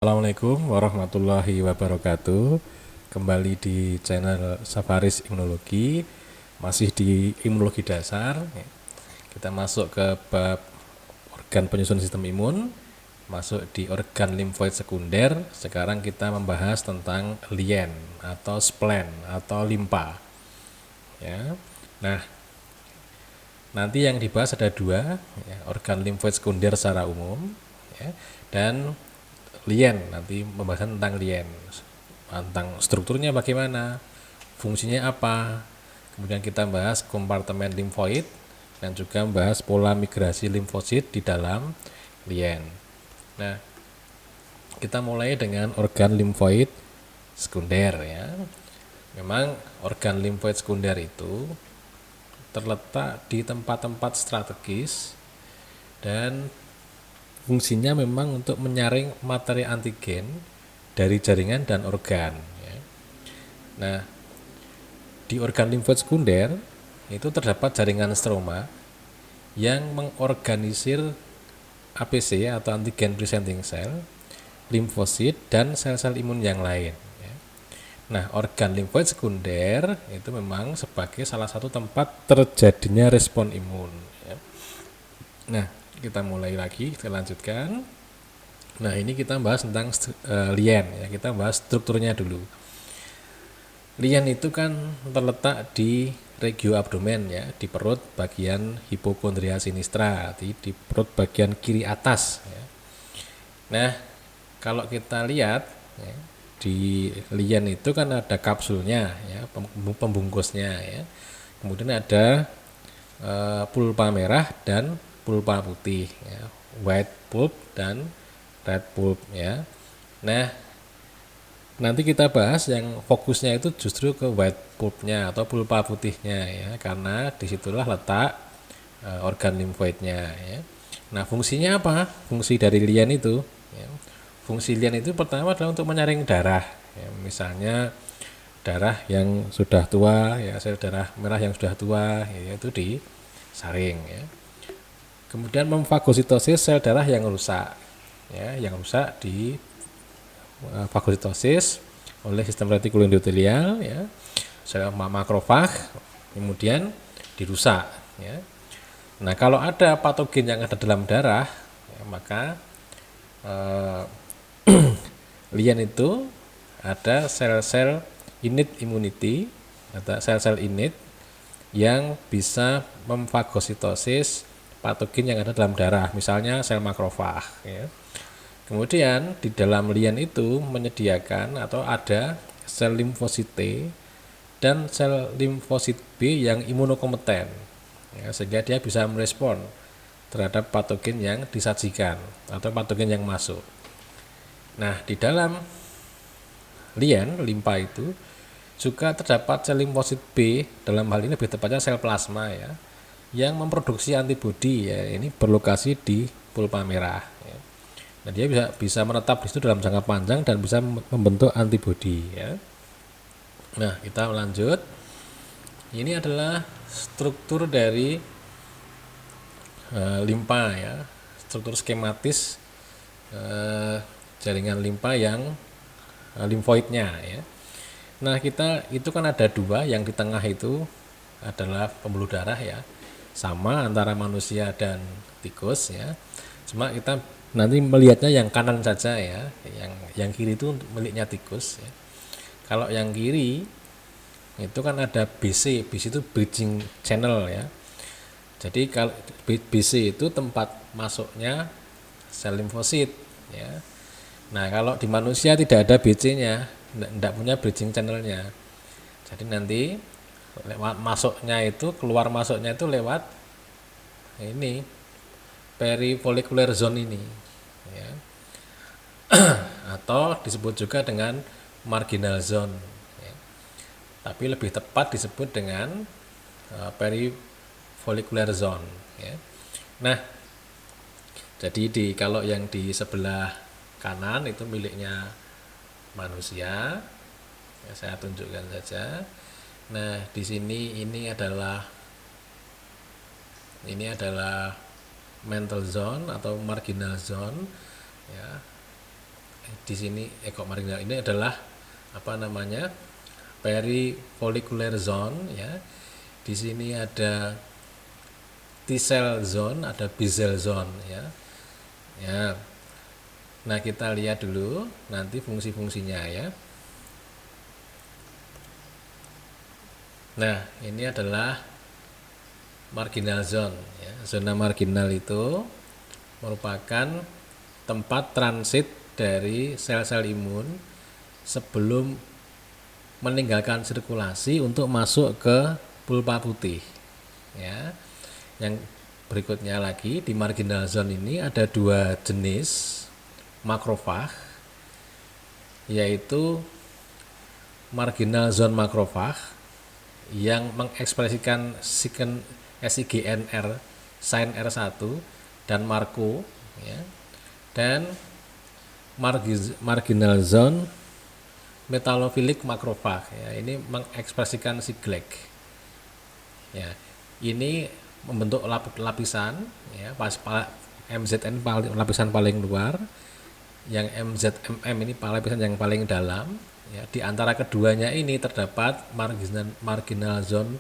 Assalamualaikum warahmatullahi wabarakatuh. Kembali di channel Safaris Imunologi, masih di imunologi dasar. Kita masuk ke bab organ penyusun sistem imun, masuk di organ limfoid sekunder. Sekarang kita membahas tentang lien atau spleen atau limpa. Ya. Nah, nanti yang dibahas ada dua, ya, organ limfoid sekunder secara umum, ya, dan lien, nanti membahas tentang lien, tentang strukturnya bagaimana, fungsinya apa. Kemudian kita bahas kompartemen limfoid dan juga membahas pola migrasi limfosit di dalam lien. Nah, kita mulai dengan organ limfoid sekunder, ya. Memang organ limfoid sekunder itu terletak di tempat-tempat strategis dan fungsinya memang untuk menyaring materi antigen dari jaringan dan organ, ya. Nah, di organ limfoid sekunder itu terdapat jaringan stroma yang mengorganisir APC atau antigen presenting cell, limfosit, dan sel-sel imun yang lain, ya. Nah, organ limfoid sekunder itu memang sebagai salah satu tempat terjadinya respon imun, ya. Nah, kita mulai lagi, kita lanjutkan. Nah, ini kita bahas tentang lien, ya. Kita bahas strukturnya dulu. Lien itu kan terletak di regio abdomen, ya, di perut bagian hipokondria sinistra, di perut bagian kiri atas, ya. Nah, kalau kita lihat, ya, di lien itu kan ada kapsulnya, ya, pembungkusnya, ya. Kemudian ada pulpa merah dan pulpa putih, ya, white pulp dan red pulp, ya. Nah, nanti kita bahas yang fokusnya itu justru ke white pulpnya atau pulpa putihnya, ya, karena disitulah letak organ limfoidnya, ya. Nah, fungsinya apa? Fungsi dari lien itu, ya. Fungsi lien itu pertama adalah untuk menyaring darah, ya. Misalnya darah yang sudah tua, ya, sel darah merah yang sudah tua, ya, itu disaring, ya. Kemudian memfagositosis sel darah yang rusak, ya, yang rusak di fagositosis oleh sistem retikulo endotelial, ya, sel makrofag, kemudian dirusak, ya. Nah, kalau ada patogen yang ada dalam darah, ya, maka lien itu ada sel-sel innate immunity atau sel-sel innate yang bisa memfagositosis patogen yang ada dalam darah, misalnya sel makrofag, ya. Kemudian di dalam lien itu menyediakan atau ada sel limfosit T dan sel limfosit B yang imunokompeten, ya, sehingga dia bisa merespon terhadap patogen yang disajikan atau patogen yang masuk. Nah, di dalam lien limpa itu juga terdapat sel limfosit B, dalam hal ini lebih tepatnya sel plasma, ya, yang memproduksi antibodi, ya, ini berlokasi di pulpa merah, ya. Nah, dia bisa menetap di situ dalam jangka panjang dan bisa membentuk antibodi, ya. Nah, kita lanjut. Ini adalah struktur dari limpa, ya, struktur skematis jaringan limpa yang limfoidnya, ya. Nah, kita itu kan ada dua, yang di tengah itu adalah pembuluh darah, ya, sama antara manusia dan tikus, ya. Cuma kita nanti melihatnya yang kanan saja, ya, yang kiri itu miliknya tikus, ya. Kalau yang kiri itu kan ada BC itu bridging channel, ya. Jadi kalau BC itu tempat masuknya sel limfosit, ya. Nah, kalau di manusia tidak ada BC-nya, tidak punya bridging channelnya. Jadi nanti lewat masuknya itu, keluar masuknya itu lewat ini perifolikuler zone ini, ya, atau disebut juga dengan marginal zone, ya. Tapi lebih tepat disebut dengan perifolikuler zone, ya. Nah, jadi kalau yang di sebelah kanan itu miliknya manusia, ya, saya tunjukkan saja. Nah, di sini ini adalah mental zone atau marginal zone, ya. di sini kok marginal ini adalah apa namanya perifollicular zone ya. Di sini ada T cell zone, ada B cell zone ya. Ya. Nah, kita lihat dulu nanti fungsi-fungsinya ya. Nah, ini adalah marginal zone ya. Zona marginal itu merupakan tempat transit dari sel-sel imun sebelum meninggalkan sirkulasi untuk masuk ke pulpa putih ya. Yang berikutnya lagi di marginal zone ini ada dua jenis makrofag, yaitu marginal zone makrofag yang mengekspresikan SIGNR sign R1 dan Marco ya, dan marginal zone metalofilik makrofag ya, ini mengekspresikan Siglec ya. Ini membentuk lapisan ya, MZN lapisan paling luar, yang MZMM ini lapisan yang paling dalam ya. Di antara keduanya ini terdapat marginal zone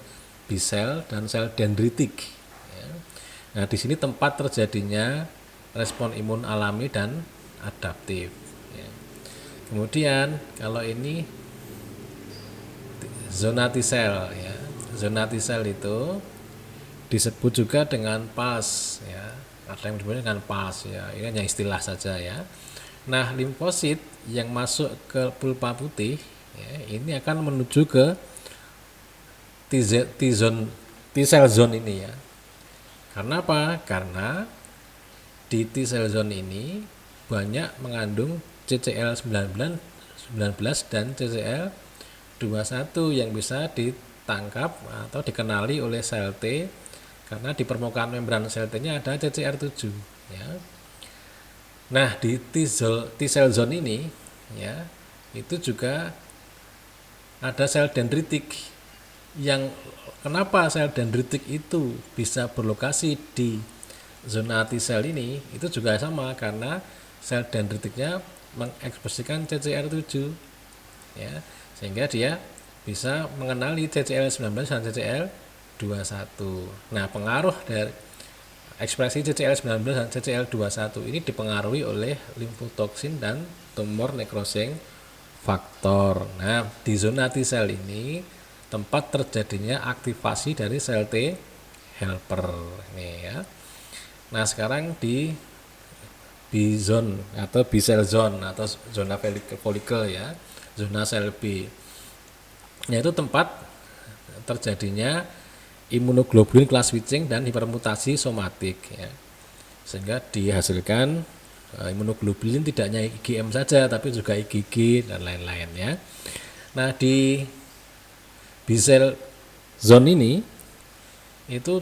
B cell dan sel dendritik ya. Nah, di sini tempat terjadinya respon imun alami dan adaptif ya. Kemudian kalau ini zona T cell ya. Zona T cell itu disebut juga dengan PAS ya. Ada yang disebut dengan PAS ya. Ini hanya istilah saja ya. Nah, limfosit yang masuk ke pulpa putih ya, ini akan menuju ke T cell zone ini ya. Karena apa? Karena di T cell zone ini banyak mengandung CCL19 dan CCL21 yang bisa ditangkap atau dikenali oleh sel T, karena di permukaan membran sel T-nya ada CCR7 ya. Nah, di T cell zone ini ya, itu juga ada sel dendritik. Yang kenapa sel dendritik itu bisa berlokasi di zona T cell ini itu juga sama, karena sel dendritiknya mengekspresikan CCR7 ya, sehingga dia bisa mengenali CCL19 dan CCL21. Nah, pengaruh dari ekspresi CCL19 dan CCL21 ini dipengaruhi oleh limfotoksin dan tumor necrosing faktor. Nah, di zona T cell ini tempat terjadinya aktivasi dari sel T helper ini ya. Nah, sekarang di B zone atau B cell zone atau zona follicle ya, zona sel B, yaitu tempat terjadinya imunoglobulin class switching dan hipermutasi somatik ya, sehingga dihasilkan imunoglobulin tidak hanya IgM saja tapi juga IgG dan lain-lain ya. Nah, di B cell zone ini itu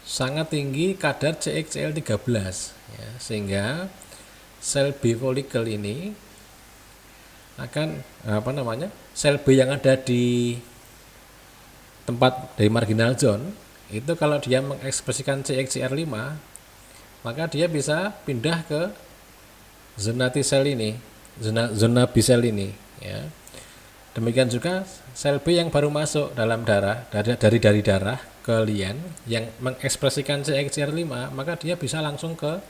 sangat tinggi kadar CXCL13 ya, sehingga sel B follicle ini akan sel B yang ada di tempat dari marginal zone itu, kalau dia mengekspresikan CXCR5 maka dia bisa pindah ke zona T cell ini, zona B cell ini ya. Demikian juga sel B yang baru masuk dalam darah dari darah ke lien yang mengekspresikan CXCR5, maka dia bisa langsung ke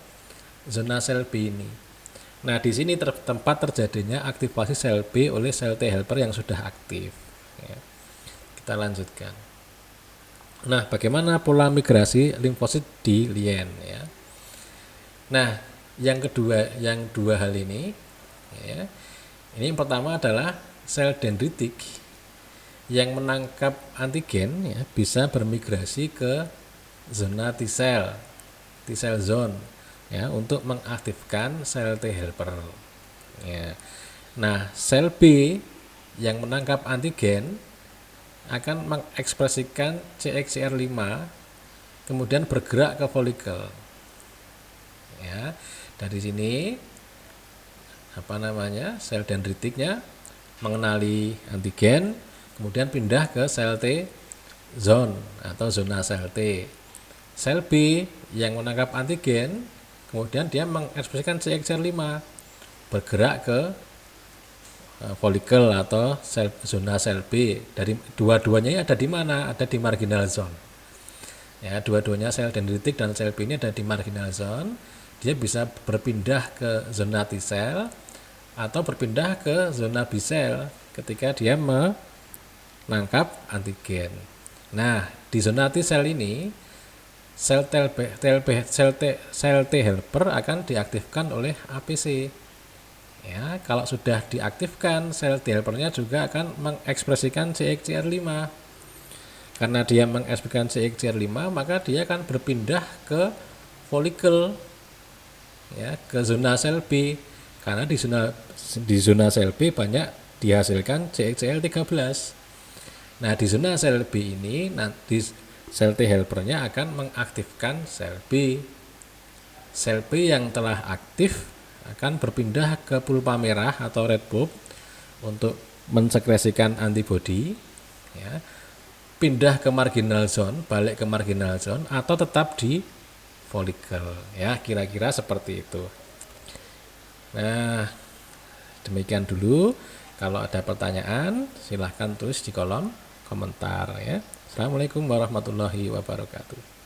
zona sel B ini. Nah, di sini tempat terjadinya aktivasi sel B oleh sel T helper yang sudah aktif ya. Kita lanjutkan. Nah, bagaimana pola migrasi limfosit di lien ya. Nah, yang dua hal ini ya. Ini yang pertama adalah sel dendritik yang menangkap antigen ya, bisa bermigrasi ke zona T cell zone ya, untuk mengaktifkan sel T helper ya. Nah, sel B yang menangkap antigen akan mengekspresikan CXCR5 kemudian bergerak ke folikel ya. Dari sini sel dendritiknya mengenali antigen kemudian pindah ke sel T zone atau zona sel T. Sel B yang menangkap antigen kemudian dia mengekspresikan CXCR5 bergerak ke folikel atau zona sel B. Dari dua-duanya ada di mana? Ada di marginal zone. Ya, dua-duanya sel dendritik dan sel B ini ada di marginal zone. Dia bisa berpindah ke zona T sel atau berpindah ke zona B sel ketika dia menangkap antigen. Nah, di zona T sel ini sel T helper akan diaktifkan oleh APC. Ya, kalau sudah diaktifkan, sel T helpernya juga akan mengekspresikan CXCR5. Karena dia mengekspresikan CXCR5, maka dia akan berpindah ke folikel, ya, ke zona sel B. Karena di zona sel B banyak dihasilkan CXCL13. Nah, di zona sel B ini nanti sel T helpernya akan mengaktifkan sel B. Sel B yang telah aktif akan berpindah ke pulpa merah atau red bulb untuk mensekresikan antibodi, ya, pindah ke marginal zone, balik ke marginal zone, atau tetap di folikel, ya, kira-kira seperti itu. Nah, demikian dulu. Kalau ada pertanyaan silahkan tulis di kolom komentar, ya. Assalamualaikum warahmatullahi wabarakatuh.